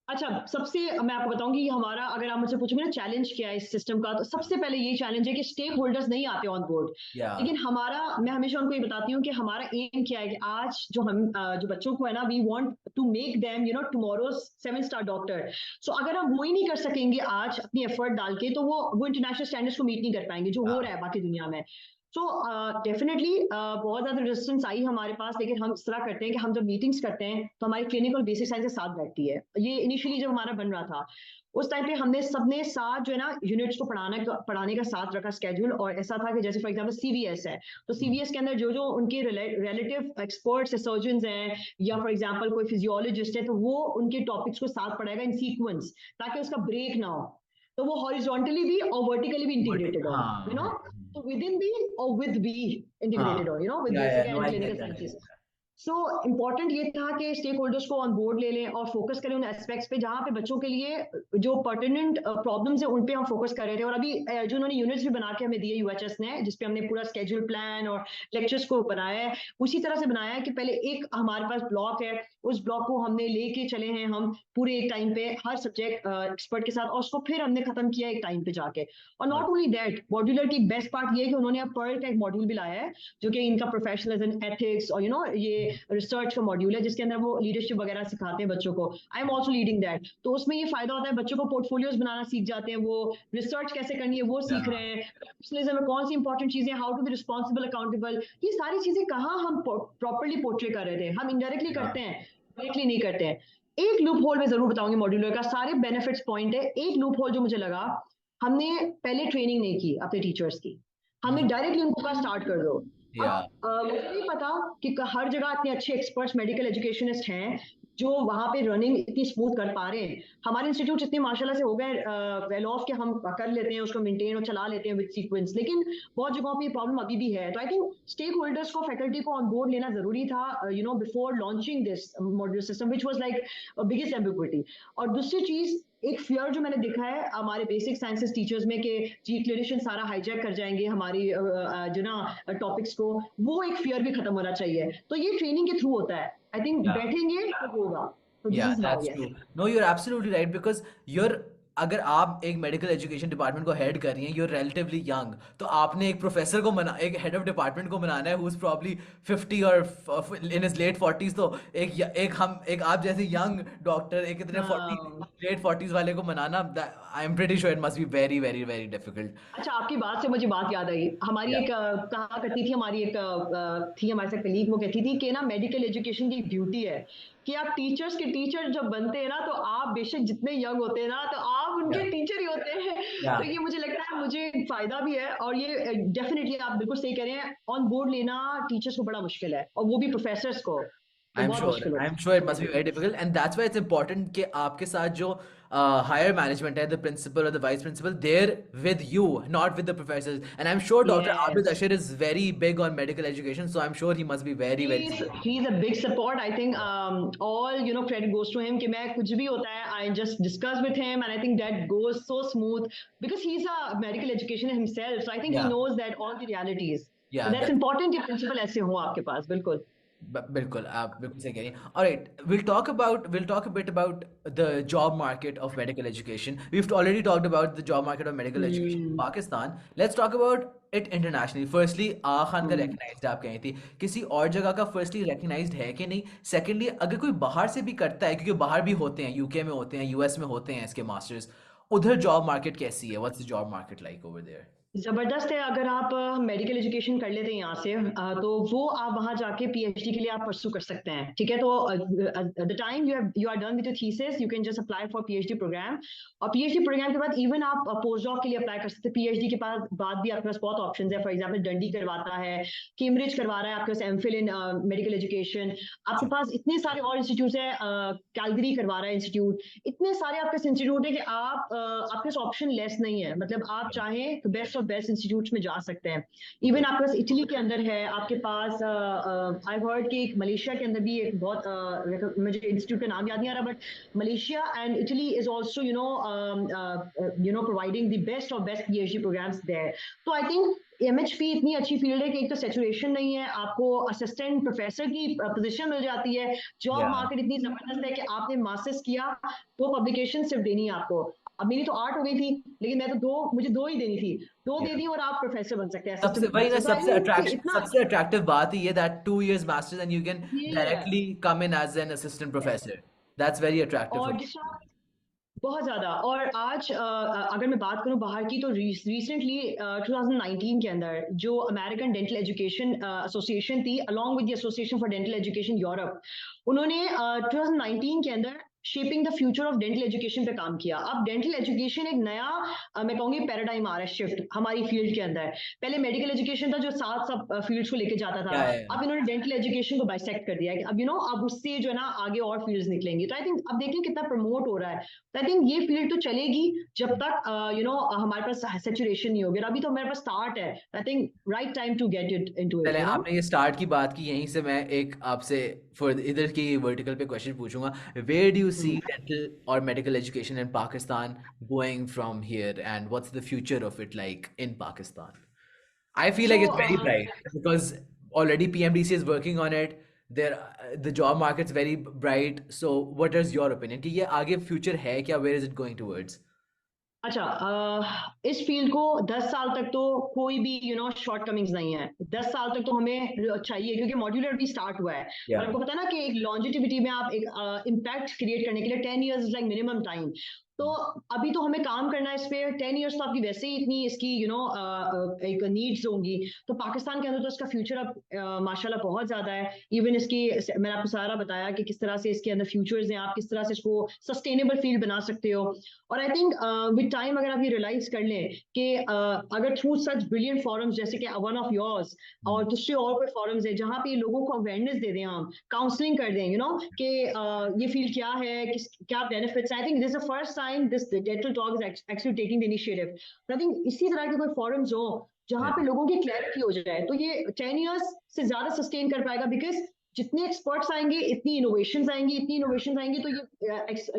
S2: अच्छा, सबसे मैं आपको बताऊंगी कि हमारा, अगर आप मुझसे पूछोगे ना चैलेंज क्या है इस सिस्टम का, तो सबसे पहले ये चैलेंज है कि स्टेक होल्डर्स नहीं आते ऑन बोर्ड।
S1: या
S2: लेकिन हमारा, मैं हमेशा उनको ये बताती हूँ कि हमारा एम क्या है कि आज जो बच्चों को है ना, we want to make them tomorrow's 7 star doctor. So अगर हम वो ही नहीं कर सकेंगे आज अपनी एफर्ट डाल के, तो वो इंटरनेशनल स्टैंडर्ड्स को मीट नहीं कर पाएंगे जो हो रहा है बाकी दुनिया में। सो डेफिनेटली बहुत ज्यादा रेजिस्टेंस आई हमारे पास, लेकिन हम इस तरह करते हैं कि हम जब मीटिंग्स करते हैं तो हमारी क्लिनिकल बेसिक साइंस साथ बैठती है। ये इनिशियली जब हमारा बन रहा था उस टाइम पे हमने सबने साथ जो है ना यूनिट्स को पढ़ाने का साथ रखा स्केड्यूल। और ऐसा था कि जैसे फॉर एग्जांपल CVS है, तो CVS के अंदर जो जो उनके रिलेटिव एक्सपर्ट्स सर्जन हैं या फॉर एग्जांपल कोई फिजियोलॉजिस्ट है, तो वो उनके टॉपिक्स को साथ पढ़ाएगा इन सीक्वेंस, ताकि उसका ब्रेक ना हो। तो वो हॉरिजॉन्टली भी और वर्टिकली भी इंटीग्रेटेड हो,
S1: हाँ हाँ
S2: तो विद इन बी और विद बी इंटीग्रेटेड
S1: हाँ,
S2: हो, विद
S1: या
S2: basic
S1: no
S2: and
S1: I
S2: clinical
S1: get that, I
S2: sciences.
S1: Get that.
S2: So important ये था कि स्टेक होल्डर्स को ऑन बोर्ड ले लें और फोकस करें उन एस्पेक्ट्स पे जहाँ पे बच्चों के लिए जो पर्टिनेंट प्रॉब्लम्स है उन पे हम फोकस कर रहे थे। और अभी जो उन्होंने यूनिट्स भी बना के हमें दिए UHS ने, जिसपे हमने पूरा स्केड्यूल प्लान और लेक्चर्स को बनाया है, उसी तरह से बनाया है कि पहले एक हमारे पास ब्लॉक है, उस ब्लॉक को हमने लेके चले हैं हम पूरे एक टाइम पे हर सब्जेक्ट एक्सपर्ट के साथ, और उसको फिर हमने खत्म किया एक टाइम पे जाके। और नॉट ओनली दैट, मॉड्यूलर की बेस्ट पार्ट ये है कि उन्होंने अब पर्ल का एक मॉड्यूल भी लाया है, जो कि इनका प्रोफेशनलिज्म, एथिक्स और ये रिसर्च का मॉड्यूल है जिसके अंदर वो लीडरशिप वगैरह सिखाते हैं बच्चों को. I am also leading that. तो उसमें ये फायदा होता है, बच्चों को पोर्टफोलियोज बनाना सीख जाते हैं, वो रिसर्च कैसे करनी है वो सीख रहे हैं, प्रोफेशनलिज्म में कौन सी इंपॉर्टेंट चीजें, how to be responsible accountable, ये सारी चीजें कहाँ हम प्रॉपरली पोर्ट्रे कर रहे थे. हम इनडायरेक्टली करते हैं, डायरेक्टली नहीं करते हैं. एक लूप होल मैं जरूर बताऊंगी मॉड्यूलर का, सारे बेनिफिट्स पॉइंट है. एक लूप होल जो मुझे लगा, हमने पहले ट्रेनिंग नहीं की अपने टीचर्स की, हमने डायरेक्टली उनको कहा स्टार्ट कर दो. अब
S1: या
S2: मुझे नहीं पता कि हर जगह इतने अच्छे एक्सपर्ट्स मेडिकल एजुकेशनिस्ट हैं जो वहां पे रनिंग इतनी स्मूथ कर पा रहे हैं. हमारे इंस्टीट्यूट इतने माशाल्लाह से हो गए वेल ऑफ के हम कर लेते हैं उसको मेंटेन और चला लेते हैं विद सीक्वेंस, लेकिन बहुत जगहों पे प्रॉब्लम अभी भी है. तो आई थिंक स्टेक होल्डर्स को, फैकल्टी को ऑन बोर्ड लेना जरूरी था, before launching this modular system which was like biggest ambiguity. और दूसरी चीज, एक फियर जो मैंने देखा है हमारे बेसिक साइंसेस टीचर्स में कि जी क्लिनिशियन सारा हाईजैक कर जाएंगे हमारी जो ना टॉपिक्स को, वो एक फियर भी खत्म होना चाहिए. तो ये ट्रेनिंग के थ्रू होता है. आई थिंक
S1: या
S2: बैठेंगे तो होगा. तो this
S1: Yeah,
S2: is how.
S1: that's
S2: yes.
S1: true. No, you're absolutely right because you're अगर आप एक मेडिकल एजुकेशन डिपार्टमेंट को हेड कर रही हैं, यूर रिलेटिवली यंग, तो आपने एक प्रोफेसर को मना एक हेड ऑफ डिपार्टमेंट को बनाना है हु इज प्रॉब्ली 50 और इन हिज लेट 40s. तो एक आप जैसे यंग डॉक्टर एक इतने 40
S2: हाँ.
S1: लेट 40s वाले को मनाना, I am pretty sure it must be very very very difficult.
S2: अच्छा, आपकी बात से मुझे बात याद आई. हमारी
S1: या
S2: एक कहा करती थी, हमारी एक थी हमारे साथ कलीग, वो कहती थी कि ना मेडिकल एजुकेशन की ब्यूटी है कि आप टीचर्स के टीचर जब बनते हैं ना, तो आप बेशक जितने यंग होते हैं ना, तो आप
S1: या
S2: उनके टीचर ही होते हैं.
S1: या
S2: तो ये मुझे लगता है मुझे फायदा भी है, और ये डेफिनेटली आप बिल्कुल सही कह रहे हैं, ऑन बोर्ड लेना टीचर्स को बड़ा मुश्किल है, और वो भी प्रोफेसर्स को तो बहुत मुश्किल
S1: आई एम
S2: होता
S1: श्योर इट
S2: है.
S1: Must be very difficult and that's why it's important कि आपके साथ जो हायर मैनेजमेंट है, द प्रिंसिपल और the vice principal, there with you, not with the professors. And I am sure doctor Abid
S2: yes.
S1: Ashar is very big on medical education, so I am sure he must be very very supportive.
S2: He's a big support. I think all credit goes to him. कि मैं कुछ भी होता है, I just discuss with him, and I think that goes so smooth because he's a medical educationer himself. So I think he
S1: या
S2: knows that all the realities. So
S1: या
S2: that's important कि principal ऐसे हो आपके पास. बिल्कुल.
S1: बिल्कुल आप बिल्कुल सही कह रही हैं. Alright, will talk a bit about the job market of medical education. We have already talked about the job market of medical education in
S2: Hmm.
S1: Pakistan. Let's talk about it internationally. Firstly Aga Khan का
S2: Hmm.
S1: Recognised आप कही थी, किसी और जगह का firstly recognised है कि नहीं? सेकेंडली अगर कोई बाहर से भी करता है, क्योंकि बाहर भी होते हैं, यूके में होते हैं, यूएस में होते हैं इसके मास्टर्स, उधर जॉब मार्केट कैसी है? What's the job market like over there?
S2: जबरदस्त है. अगर आप मेडिकल एजुकेशन कर लेते हैं यहाँ से, तो वो आप वहाँ जाके पीएचडी के लिए आप परसू कर सकते हैं. ठीक है, तो the time you are done with your thesis, you can just apply for PhD programme. और पीएचडी प्रोग्राम के बाद इवन आप पोस्ट डॉक के लिए अप्लाई कर सकते हैं. पीएचडी के बाद भी आपके पास बहुत ऑप्शन है. फॉर एग्जाम्पल डंडी करवाता है, कैम्ब्रिज करवा रहा है आपके पास एमफिल इन मेडिकल एजुकेशन. आपके पास इतने सारे और इंस्टीट्यूट है, कैलगरी करवा रहा है इंस्टीट्यूट. इतने सारे आपके पास इंस्टीट्यूट है कि आपके पास ऑप्शन लेस नहीं है. मतलब आप चाहें तो बेस्ट बेस्ट इंस्टीट्यूट्स में जा सकते हैं. इवन आपके पास इटली के अंदर है, आपके पास आई हर्ड कि मलेशिया के अंदर भी एक बहुत मुझे इंस्टीट्यूट का नाम याद नहीं आ रहा, but Malaysia and Italy is also providing the best of best PhD programmes there. तो आई थिंक एमएचपी इतनी अच्छी फील्ड है कि एक तो सैचुरेशन नहीं है, आपको असिस्टेंट प्रोफेसर की पोजीशन मिल जाती है. जॉब
S1: या
S2: मार्केट इतनी जबरदस्त है कि आपने मास्टर्स किया तो पब्लिकेशन सिर्फ देनी है आपको. अब मेरी तो 8 हो गई थी, लेकिन मैं तो मुझे 2 ही देनी थी, 2 दे
S1: या
S2: दी और आप प्रोफेसर बन सकते हैं,
S1: सबसे
S2: असिस्टेंट
S1: वही ना,
S2: प्रोफेसर. तो आई थिंक इतना
S1: सबसे अट्रैक्टिव बात ही है that 2 years masters and you can
S2: ये.
S1: Directly come in as an assistant professor. That's very attractive
S2: और
S1: फॉर.
S2: दूसरा, बहुत ज्यादा. और आज अगर मैं बात करूं बाहर की, तो रिसेंटली 2019 के अंदर जो अमेरिकन डेंटल एजुकेशन एसोसिएशन थी, along with the association for dental education Europe, उन्होंने 2019 के अंदर shaping the future of dental education पे काम किया. अब डेंटल एजुकेशन एक नया मैं कहूंगी पैराडाइम आ रहा है, शिफ्ट हमारी फील्ड के अंदर. पहले मेडिकल एजुकेशन था जो 7 सब फील्ड्स को लेके जाता था.
S1: या
S2: अब इन्होंने डेंटल एजुकेशन को बाइसेक्ट कर दिया है. अब अब उससे जो है ना आगे और फील्ड्स निकलेंगी. तो आई थिंक अब देखें कितना प्रमोट हो रहा है. तो आई थिंक ये फील्ड तो चलेगी जब तक हमारे पास सैचुरेशन नहीं होगी. और अभी तो हमारे पास स्टार्ट है. I think right time to get it into
S1: चले,
S2: इट.
S1: आपने ये स्टार्ट की बात की, यहीं से मैं एक आपसे फॉर इधर की वर्टिकल पे क्वेश्चन पूछूंगा. Where do you see dental और medical education in Pakistan going from here and what's the future of it like in Pakistan? I feel
S2: so
S1: like it's very bright because already PMDC is working on it. There, the job market's very bright. So, what is your opinion? कि ये आगे future है क्या? Where is it going towards?
S2: अच्छा, इस field को 10 साल तक तो कोई भी शॉर्ट कमिंग्स नहीं है। 10 साल तक तो हमें चाहिए, क्योंकि मॉड्यूलर भी स्टार्ट हुआ है। और
S1: Yeah.
S2: आपको पता है ना कि एक लॉन्जिटिविटी में आप एक इम्पैक्ट क्रिएट करने के लिए 10 years is like minimum time. तो अभी तो हमें काम करना है इस पे। 10 इयर्स तो आपकी वैसे ही इतनी इसकी एक नीड्स होंगी। तो पाकिस्तान के अंदर तो इसका फ्यूचर अब माशाल्लाह बहुत ज्यादा है। इवन इसकी, मैंने आपको सारा बताया कि किस तरह से इसके अंदर फ्यूचर्स हैं, आप किस तरह से इसको सस्टेनेबल फील्ड बना सकते हो। और आई थिंक विद टाइम अगर आप ये रियलाइज कर लें कि अगर थ्रू सच ब्रिलियंट फॉरम्स जैसे कि वन ऑफ योर्स और दूसरे और कोई फॉरम्स है जहाँ पे लोगों को अवेयरनेस दे दें, हम काउंसलिंग कर दें, कि ये फील्ड क्या है, किस क्या benefits. I think this the first time this dental talk is actually taking the initiative. I think इसी तरह के कोई फॉरम्स हो जहाँ
S1: Yeah.
S2: पे लोगों की क्लैरिटी हो जाए, तो ये 10 इयर्स से ज्यादा सस्टेन कर पाएगा। बिकॉज जितने एक्सपर्ट्स आएंगे, इतनी इनोवेशंस आएंगी, इतनी इनोवेशंस आएंगी, तो ये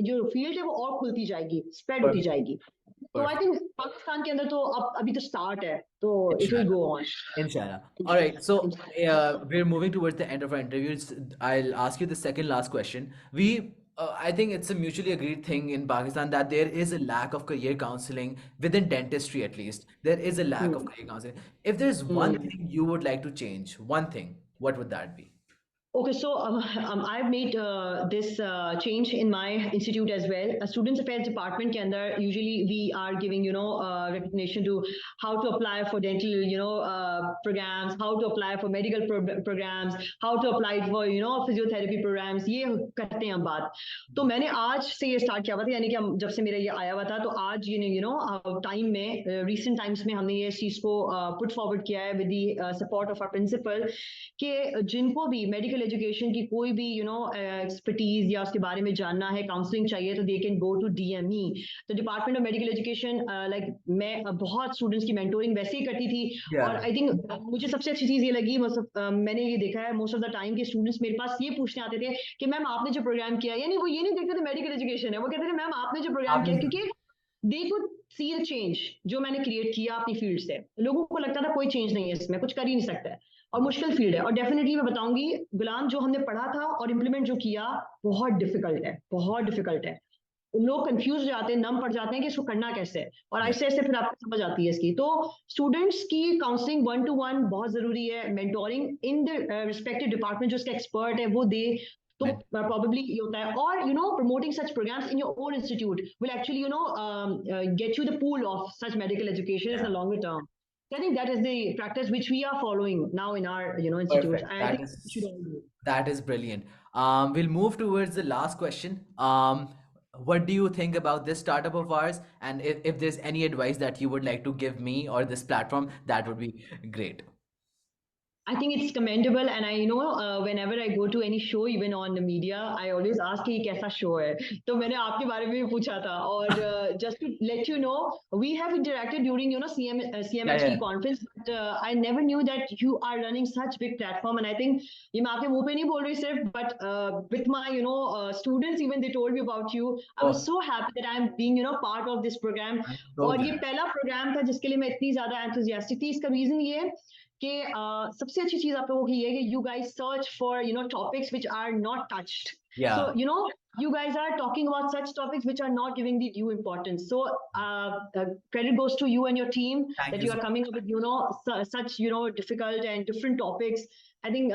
S2: जो फील्ड है वो और खुलती जाएगी, स्प्रेड होती
S1: Perfect.
S2: जाएगी। तो आई
S1: Perfect.
S2: थिंक पाकिस्तान के अंदर तो अब अभी तो स्टार्ट है, तो it will
S1: Inshallah.
S2: Go on.
S1: Inshallah. All right. So we're moving towards the end of our interview. I'll ask you the second last question. I think it's a mutually agreed thing in Pakistan that there is a lack of career counseling within dentistry, at least. There is a lack of career counseling. If there's one thing you would like to change, one thing, what would that be?
S2: Okay, so I've made this change in my institute as well. Students Affairs Department के अंदर usually we are giving recognition to how to apply for dental programs, how to apply for medical programs, how to apply for physiotherapy programs. ये करते हैं हम बात। तो मैंने आज से ये स्टार्ट किया हुआ था, यानी कि जब से मेरा ये आया हुआ था, तो आज टाइम में recent times में हमने ये चीज को put forward किया है with the support of our principal, कि जिनको भी मेडिकल एजुकेशन की कोई भी एक्सपर्टीज या उसके बारे में जानना है, काउंसलिंग चाहिए, तो they can go to DME, तो department of medical education. Like मैं बहुत स्टूडेंट्स की मेंटोरिंग वैसे ही करती थी। और
S1: Yeah.
S2: आई थिंक मुझे सबसे अच्छी चीज ये लगी, मैंने ये देखा है मोस्ट ऑफ द टाइम के स्टूडेंट्स मेरे पास ये पूछने आते थे कि मैम आपने जो प्रोग्राम किया, यानी वो ये नहीं देखते थे मेडिकल एजुकेशन है, वो कहते थे मैम आपने जो प्रोग्राम
S1: आपने
S2: किया, क्योंकि they could see the change जो मैंने क्रिएट किया अपनी फील्ड से। लोगों को लगता था कोई चेंज नहीं है इसमें, कुछ कर ही नहीं सकता है और मुश्किल फील्ड है। और डेफिनेटली मैं बताऊंगी, गुलाम, जो हमने पढ़ा था और इम्प्लीमेंट जो किया, बहुत डिफिकल्ट है, बहुत डिफिकल्ट है। लोग कंफ्यूज हो जाते हैं, नम पड़ जाते हैं कि इसको करना कैसे है, और
S1: Yeah.
S2: ऐसे ऐसे फिर आपको समझ आती है इसकी। तो स्टूडेंट्स की काउंसलिंग 1 to 1 बहुत जरूरी है। Mentoring in the respective department जो इसका एक्सपर्ट है वो दे, तो
S1: Men-
S2: प्रॉब्लली ये होता है। और promoting such programmes in your own institute will actually get you the pool of such medical education in
S1: Yeah.
S2: The longer term. I think that is the practice which we are following now in our institutes.
S1: Perfect.
S2: I think we should all do.
S1: That is brilliant. We'll move towards the last question. What do you think about this startup of ours? And if there's any advice that you would like to give me or this platform, that would be great.
S2: I think it's commendable, and I know whenever I go to any show, even on the media, I always ask कि ये कैसा show है। तो मैंने आपके बारे में भी पूछा था। और just to let you know, we have interacted during
S1: Yeah,
S2: CMHT
S1: yeah.
S2: conference, but I never knew that you are running such big platform, and I think ये मैं आपके मुंह पे नहीं बोल रही सिर्फ, but with my students, even they told me about you. I was
S1: Oh,
S2: so happy that I'm being part of this program।
S1: I'm so
S2: और ये
S1: glad.
S2: पहला प्रोग्राम था जिसके लिए मैं इतनी ज्यादा enthusiastic थी। इसका रीजन ये है कि सबसे अच्छी चीज आप लोगों की ये है कि you guys search for topics which are not touched. So,
S1: Yeah.
S2: you guys are talking about such topics which are not giving the due importance. So, credit goes to you and your team
S1: Thank
S2: that
S1: you
S2: you
S1: so
S2: are
S1: much.
S2: coming up with, such, difficult and different topics. I think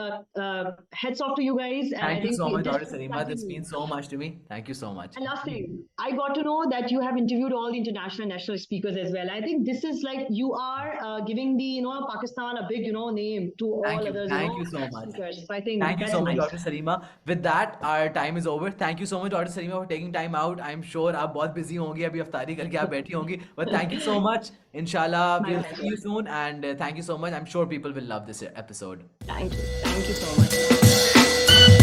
S2: heads off to you guys, and I
S1: Thank you
S2: think
S1: so much,
S2: this
S1: Dr.
S2: should
S1: Salima. This
S2: continue.
S1: means so much to me. Thank you so much.
S2: And last thing, I got to know that you have interviewed all the international and national speakers as well. I think this is like you are giving the Pakistan a big name to all
S1: Thank you.
S2: others
S1: Thank you so much.
S2: speakers. So I think
S1: Thank you
S2: that's
S1: so much,
S2: nice.
S1: Dr. Salima. With that, our time is over. Thank you so much, Dr. Salima, for taking time out. I'm sure आप बहुत busy होंगी अभी अफ्तारी करके आप बैठी होंगी. But thank you so much. Inshallah,
S2: My
S1: we'll see you
S2: pleasure.
S1: soon. And thank you so much. I'm sure people will love this episode.
S2: Thank you so much.